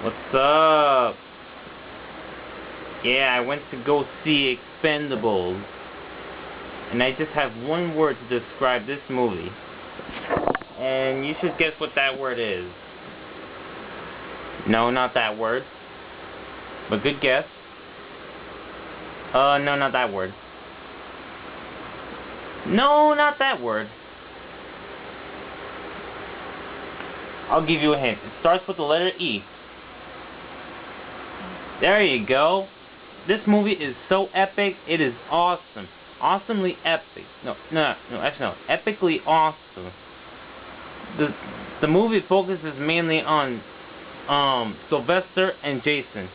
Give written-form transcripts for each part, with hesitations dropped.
What's up? Yeah, I went to go see Expendables. And I just have one word to describe this movie. And you should guess what that word is. No, not that word. But good guess. No, not that word. No, not that word. I'll give you a hint. It starts with the letter E. There you go. This movie is so epic. It is awesome. Awesomely epic. No, actually no. Epically awesome. The movie focuses mainly on Sylvester and Jason.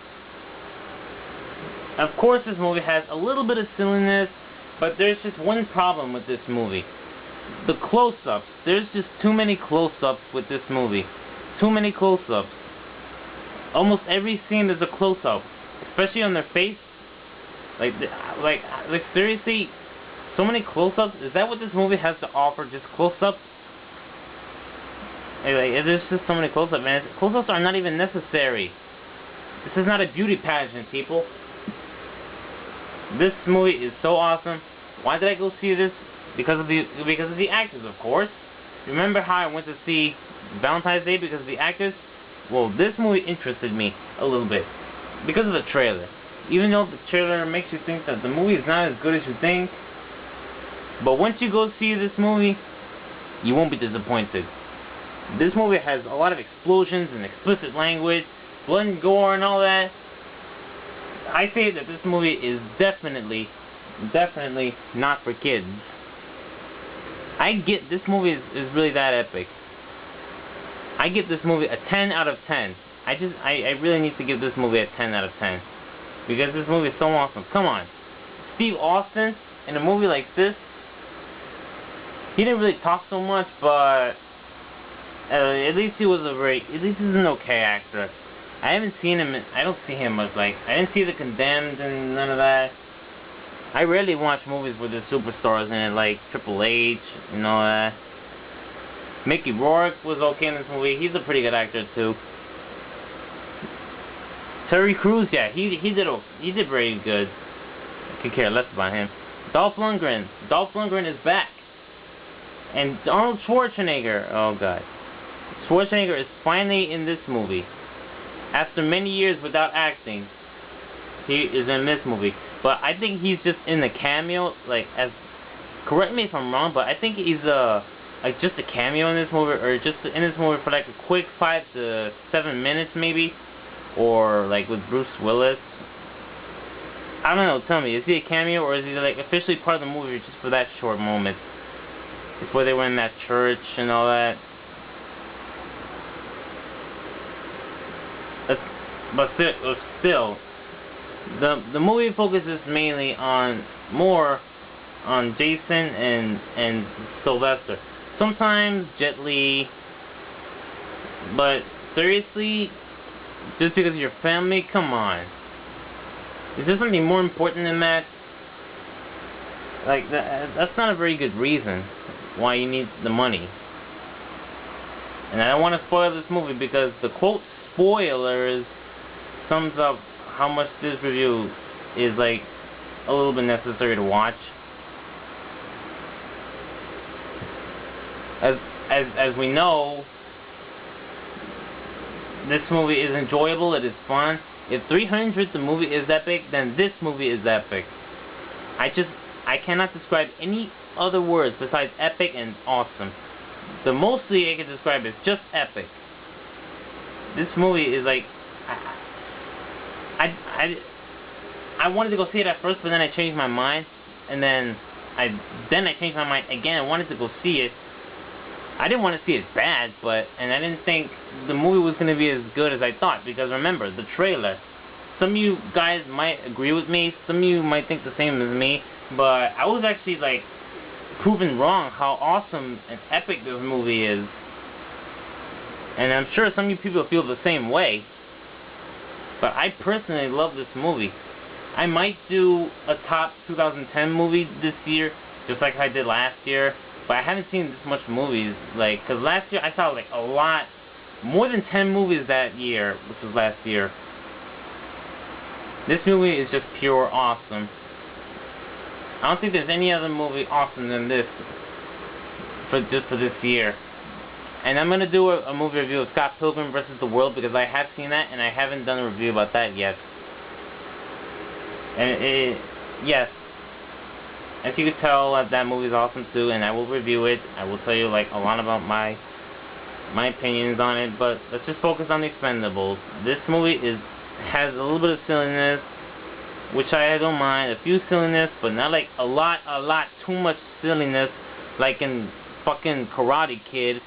Of course, this movie has a little bit of silliness, but there's just one problem with this movie. The close-ups. There's just too many close-ups with this movie. Too many close-ups. Almost every scene is a close-up, especially on their face. Like seriously, so many close-ups. Is that what this movie has to offer? Just close-ups? Like, there's just so many close-ups, man. Close-ups are not even necessary. This is not a beauty pageant, people. This movie is so awesome. Why did I go see this? Because of the actors, of course. Remember how I went to see Valentine's Day because of the actors? Well, this movie interested me a little bit because of the trailer. Even though the trailer makes you think that the movie is not as good as you think, but once you go see this movie, you won't be disappointed. This movie has a lot of explosions and explicit language, blood and gore and all that. I say that this movie is definitely not for kids. I get this movie is really that epic. I give this movie a 10 out of 10. I really need to give this movie a 10 out of 10. Because this movie is so awesome. Come on. Steve Austin, in a movie like this, he didn't really talk so much, but at least he's an okay actor. I haven't seen him, I don't see him as I didn't see The Condemned and none of that. I rarely watch movies with the superstars in it, like Triple H and all that. Mickey Rourke was okay in this movie. He's a pretty good actor too. Terry Crews, yeah, he did very good. I could care less about him. Dolph Lundgren is back. And Arnold Schwarzenegger, oh god. Schwarzenegger is finally in this movie. After many years without acting, he is in this movie. But I think he's just in the cameo, correct me if I'm wrong, but I think he's just a cameo in this movie, or just in this movie for like a quick 5 to 7 minutes maybe, or like with Bruce Willis. I don't know, tell me, is he a cameo or is he like officially part of the movie just for that short moment? Before they went in that church and all that. But still, the movie focuses mainly more on Jason and Sylvester. Sometimes Jet Li, but seriously, just because of your family, come on. Is there something more important than that? Like, that's not a very good reason why you need the money. And I don't want to spoil this movie because the quote spoilers sums up how much this review is like a little bit necessary to watch. As we know, this movie is enjoyable, it is fun. If 300 the movie is epic, then this movie is epic. I cannot describe any other words besides epic and awesome. The mostly I can describe is just epic. This movie is like, I wanted to go see it at first, but then I changed my mind, and then I changed my mind again. I wanted to go see it. I didn't want to see it bad, and I didn't think the movie was going to be as good as I thought, because remember, the trailer. Some of you guys might agree with me, some of you might think the same as me, but I was actually, like, proven wrong how awesome and epic this movie is. And I'm sure some of you people feel the same way. But I personally love this movie. I might do a top 2010 movie this year, just like I did last year. But I haven't seen this much movies, because last year I saw, like, a lot more than 10 movies that year, which was last year. This movie is just pure awesome. I don't think there's any other movie awesome than this for this year. And I'm gonna do a movie review of Scott Pilgrim vs. the World because I have seen that and I haven't done a review about that yet. And yes, as you can tell, that movie is awesome too, and I will review it. I will tell you like a lot about my opinions on it. But let's just focus on the Expendables. This movie has a little bit of silliness, which I don't mind. A few silliness, but not like a lot too much silliness, like in fucking Karate Kid.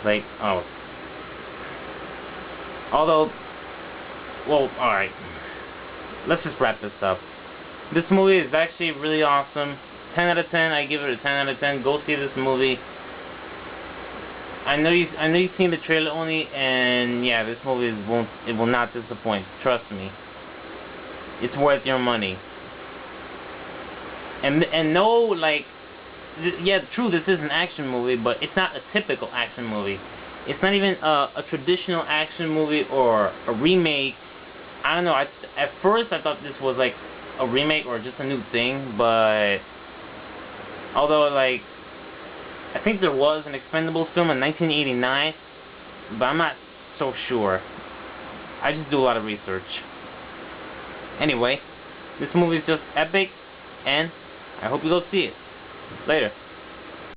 Like, oh. Although, well, alright. Let's just wrap this up. This movie is actually really awesome. 10 out of 10. I give it a 10 out of 10. Go see this movie. I know you've seen the trailer only, and yeah, this movie will not disappoint. Trust me. It's worth your money. And no, like, yeah, true, this is an action movie, but it's not a typical action movie. It's not even a traditional action movie or a remake. I don't know. At first, I thought this was like a remake or just a new thing, but although like I think there was an Expendables film in 1989, but I'm not so sure. I just do a lot of research. Anyway, this movie is just epic, and I hope you go see it. Later.